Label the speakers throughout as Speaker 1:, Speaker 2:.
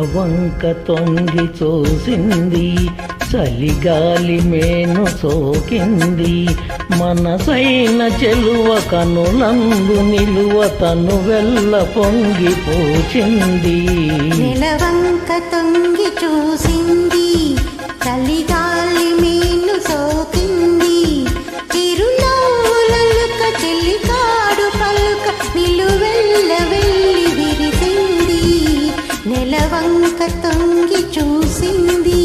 Speaker 1: నిలువంక తొంగి చూసింది, చలిగాలి మేను సోకింది. మనసైన చెలువ కనులందు నిలువ తను వెల్ల పొంగి పోచింది.
Speaker 2: నిలవంక తొంగి చూసింది, చలిగాలి మేను సోకింది. చిరునవ్వులలుక చెలికాడు పలుక నిలువెల్ల వెళ్ళి విరిసింది. నిలవంక తొంగి చూసింది.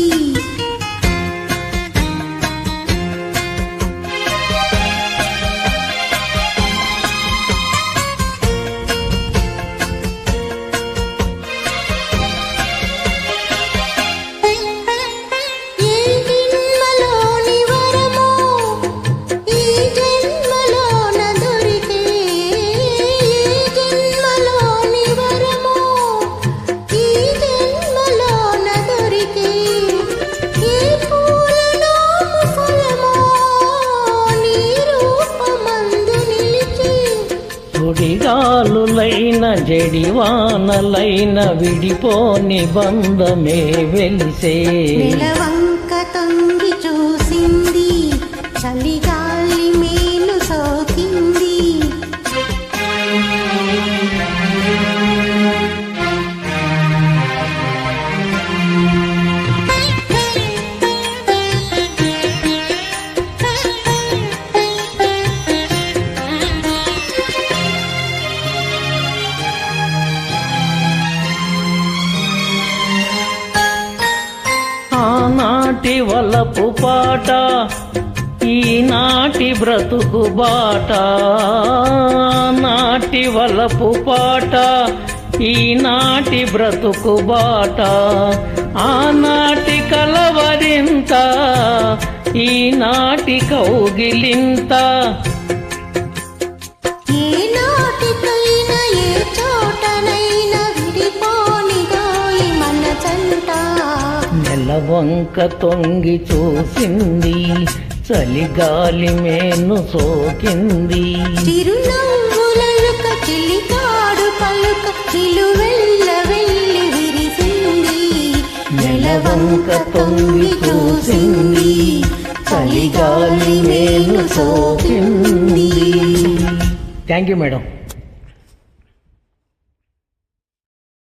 Speaker 1: సుడిగాలులైన జడివానలైన విడిపోని బంధమే వెలిసే.
Speaker 2: నిలవంక తొంగి చూసింది, చలిగాలి మేలు సోకింది.
Speaker 1: ఆనాటి వలపు పాట ఈనాటి బ్రతుకు బాట. నాటి వలపు పాట ఈనాటి బ్రతుకు బాట. ఆనాటి కలవరింత ఈనాటి కౌగిలింత. నెలవంక తొంగి చూసింది, చలిగాలి మేను సోకింది.
Speaker 2: చిరునవ్వులలుక చిలికాడు పలుక నిలువెల్ల వెళ్ళి విరిసింది.
Speaker 1: నెలవంక తొంగి చూసింది, చలిగాలి మేను సోకింది. Thank you madam.